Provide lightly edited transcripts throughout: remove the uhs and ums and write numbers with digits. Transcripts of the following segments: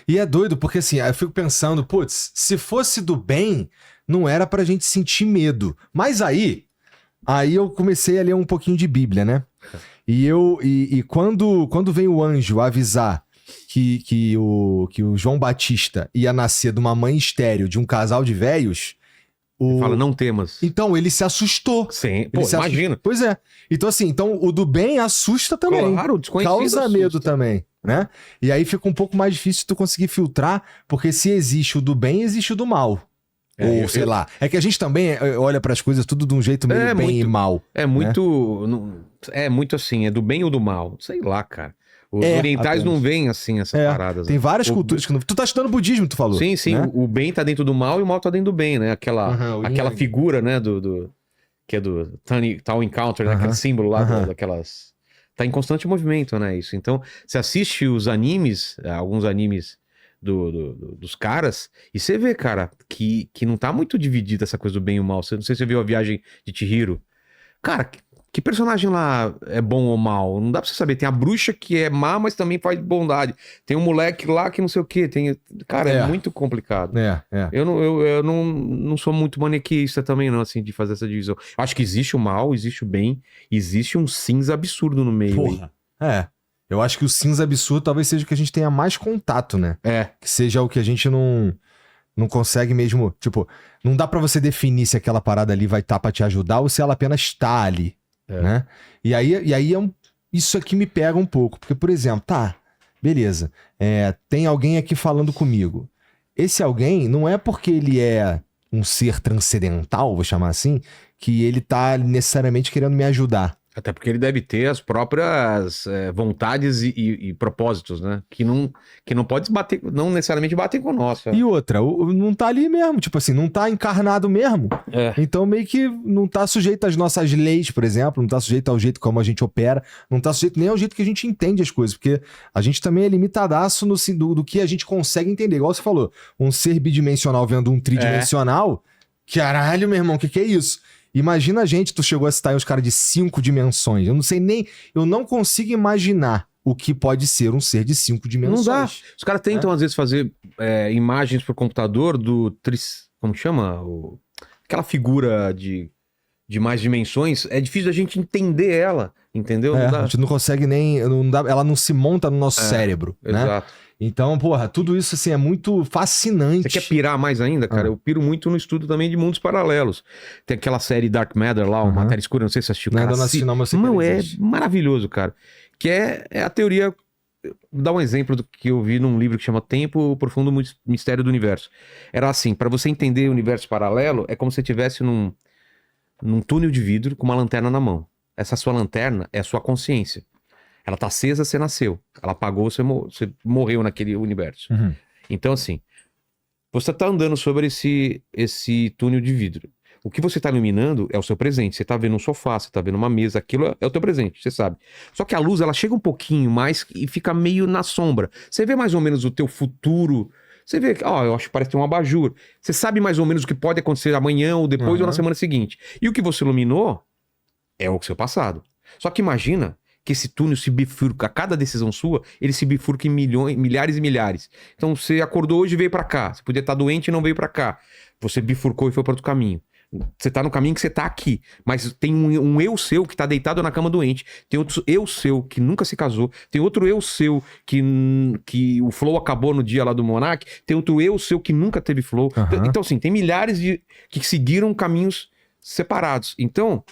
E é doido, porque assim, eu fico pensando, putz, se fosse do bem, não era pra gente sentir medo. Mas aí eu comecei a ler um pouquinho de Bíblia, né? E quando vem o anjo avisar que o João Batista ia nascer de uma mãe estéril, de um casal de velhos, Ele fala, não temas. então ele se assustou. Sim, pô, Ele se imagina. Pois é. Então assim, o do bem assusta também. Claro, o desconhecido Causa assusta. medo também, né? E aí fica um pouco mais difícil tu conseguir filtrar, porque se existe o do bem, existe o do mal. Ou sei lá. É que a gente também olha pras coisas tudo de um jeito meio bem e mal. É muito... É muito assim, é do bem ou do mal. Sei lá, cara. Os orientais não veem assim essas paradas. Tem várias culturas que não... Tu tá estudando budismo, tu falou. Sim, sim. Né? O bem tá dentro do mal e o mal tá dentro do bem, né? Aquela figura, né? Que é do Town Encounter, né? Aquele símbolo lá daquelas... Tá em constante movimento, né? Isso. Então, você assiste os animes, alguns animes dos caras, e você vê, cara, que não tá muito dividida essa coisa do bem e o mal. Não sei se você viu a viagem de Chihiro. Cara, que personagem lá é bom ou mal? Não dá pra você saber. Tem a bruxa que é má, mas também faz bondade. Tem um moleque lá que não sei o quê. Cara, é muito complicado. Eu não sou muito maniqueísta também, não, assim, de fazer essa divisão. Acho que existe o mal, existe o bem, existe um cinza absurdo no meio. Porra. Aí. Eu acho que o cinza absurdo talvez seja o que a gente tenha mais contato, né? Que seja o que a gente não consegue mesmo... Tipo, não dá pra você definir se aquela parada ali vai estar pra te ajudar ou se ela apenas está ali, né? E aí isso aqui me pega um pouco. Porque, por exemplo, beleza. Tem alguém aqui falando comigo. Esse alguém não é porque ele é um ser transcendental, vou chamar assim, que ele tá necessariamente querendo me ajudar. Até porque ele deve ter as próprias vontades e propósitos, né? Que não pode bater, não necessariamente batem com o nosso. E outra, não tá ali mesmo, tipo assim, não tá encarnado mesmo. Então meio que não tá sujeito às nossas leis, por exemplo, não tá sujeito ao jeito como a gente opera, não tá sujeito nem ao jeito que a gente entende as coisas, porque a gente também é limitadaço do que a gente consegue entender. Igual você falou, um ser bidimensional vendo um tridimensional, caralho, meu irmão, o que é isso? Imagina tu chegou a citar aí os caras de 5 dimensões. Eu não consigo imaginar o que pode ser um ser de 5 dimensões. Não dá. Os caras tentam, às vezes, fazer imagens por computador como chama? Aquela figura de mais dimensões. É difícil a gente entender ela, entendeu? Não dá. A gente não consegue nem... ela não se monta no nosso cérebro, né? Exato. Então, porra, tudo isso assim é muito fascinante. Você quer pirar mais ainda, cara? Eu piro muito no estudo também de mundos paralelos. Tem aquela série Dark Matter lá, uma Matéria Escura, não sei se você assistiu. Não, não assisti, não, mas eu sei que é maravilhoso, cara. Que é a teoria... Vou dar um exemplo do que eu vi num livro que chama Tempo, o Profundo Mistério do Universo. Era assim, para você entender o universo paralelo, é como se você estivesse num túnel de vidro com uma lanterna na mão. Essa sua lanterna é a sua consciência. Ela tá acesa, você nasceu. Ela apagou, você morreu naquele universo. Então, assim, você tá andando sobre esse túnel de vidro. O que você tá iluminando é o seu presente. Você tá vendo um sofá, você tá vendo uma mesa, aquilo é o teu presente, você sabe. Só que a luz, ela chega um pouquinho mais e fica meio na sombra. Você vê mais ou menos o teu futuro. Você vê que, eu acho que parece ter um abajur. Você sabe mais ou menos o que pode acontecer amanhã ou depois ou na semana seguinte. E o que você iluminou é o seu passado. Só que imagina que esse túnel se bifurca, a cada decisão sua, ele se bifurca em milhares e milhares. Então, você acordou hoje e veio pra cá. Você podia estar doente e não veio pra cá. Você bifurcou e foi para outro caminho. Você tá no caminho que você tá aqui. Mas tem um eu seu que tá deitado na cama doente. Tem outro eu seu que nunca se casou. Tem outro eu seu que o flow acabou no dia lá do Monark. Tem outro eu seu que nunca teve flow. Então, assim, tem milhares que seguiram caminhos separados. Então,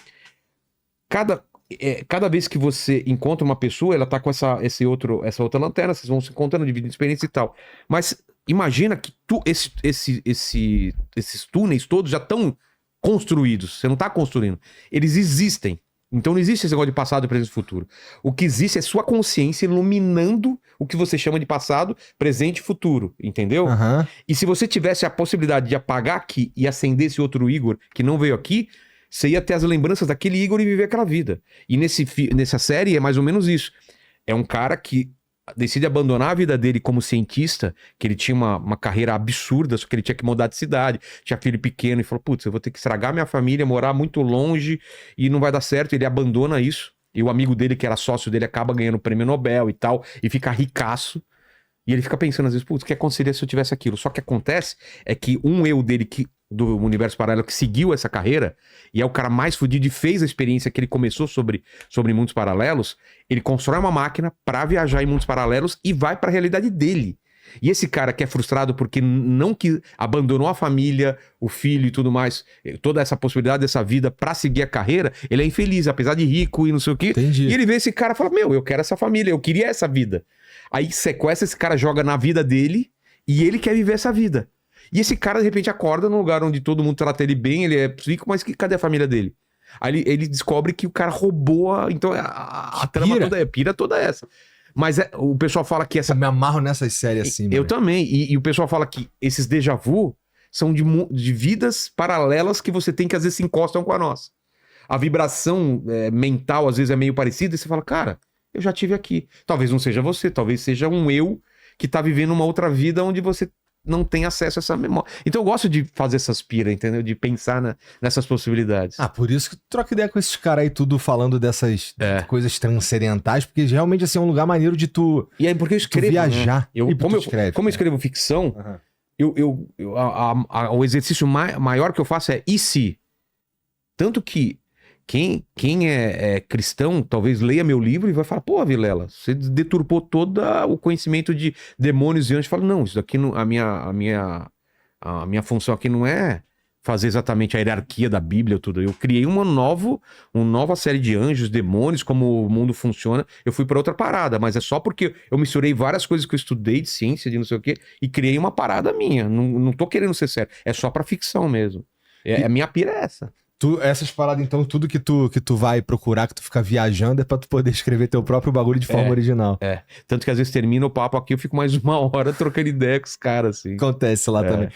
cada vez que você encontra uma pessoa, ela tá com essa outra lanterna, vocês vão se encontrando, dividindo experiência e tal. Mas imagina que esses túneis todos já estão construídos. Você não tá construindo. Eles existem. Então não existe esse negócio de passado, presente e futuro. O que existe é sua consciência iluminando o que você chama de passado, presente e futuro. Entendeu? E se você tivesse a possibilidade de apagar aqui e acender esse outro Igor que não veio aqui, você ia ter as lembranças daquele Igor e viver aquela vida. E nessa série é mais ou menos isso. É um cara que decide abandonar a vida dele como cientista, que ele tinha uma carreira absurda, só que ele tinha que mudar de cidade, tinha filho pequeno, e falou, putz, eu vou ter que estragar minha família, morar muito longe, e não vai dar certo. Ele abandona isso, e o amigo dele, que era sócio dele, acaba ganhando o prêmio Nobel e tal, e fica ricaço. E ele fica pensando às vezes, putz, o que aconteceria se eu tivesse aquilo? Só que acontece é que um eu dele do universo paralelo que seguiu essa carreira, e é o cara mais fudido e fez a experiência que ele começou sobre mundos paralelos, ele constrói uma máquina pra viajar em mundos paralelos e vai pra realidade dele. E esse cara que é frustrado porque que abandonou a família, o filho e tudo mais, toda essa possibilidade dessa vida pra seguir a carreira, ele é infeliz, apesar de rico e não sei o quê. Entendi. E ele vê esse cara e fala, meu, eu quero essa família, eu queria essa vida. Aí sequestra esse cara, joga na vida dele e ele quer viver essa vida. E esse cara, de repente, acorda num lugar onde todo mundo trata ele bem, ele é rico, mas cadê a família dele? Aí ele descobre que o cara roubou, então a trama toda pira toda essa. Mas o pessoal fala que essa... Eu me amarro nessas séries assim, Eu mano. também. E o pessoal fala que esses déjà vu são de vidas paralelas que você tem que às vezes se encostam com a nossa. A vibração mental às vezes é meio parecida e você fala, cara, eu já tive aqui. Talvez não seja você, talvez seja um eu que tá vivendo uma outra vida onde você não tem acesso a essa memória. Então eu gosto de fazer essas piras, entendeu? De pensar nessas possibilidades. Ah, por isso que tu troca ideia com esses caras aí, tudo falando dessas coisas transcendentais, porque realmente assim, é um lugar maneiro de tu, e aí, porque eu escrevo, viajar. Né? Como eu escrevo ficção, o exercício maior que eu faço é e se? Tanto que quem é cristão, talvez leia meu livro e vai falar, pô, Vilela, você deturpou todo o conhecimento de demônios e anjos. Fala, não, isso daqui a minha função aqui não é fazer exatamente a hierarquia da Bíblia, tudo. Eu criei uma nova série de anjos, demônios, como o mundo funciona. Eu fui para outra parada, mas é só porque eu misturei várias coisas que eu estudei de ciência, de não sei o quê, e criei uma parada minha. Não tô querendo ser sério. É só pra ficção mesmo. A minha pira é essa. Essas paradas, então, tudo que tu vai procurar, que tu fica viajando, é pra tu poder escrever teu próprio bagulho de forma original. Tanto que às vezes termina o papo aqui, eu fico mais uma hora trocando ideia com os caras, assim. Acontece lá também.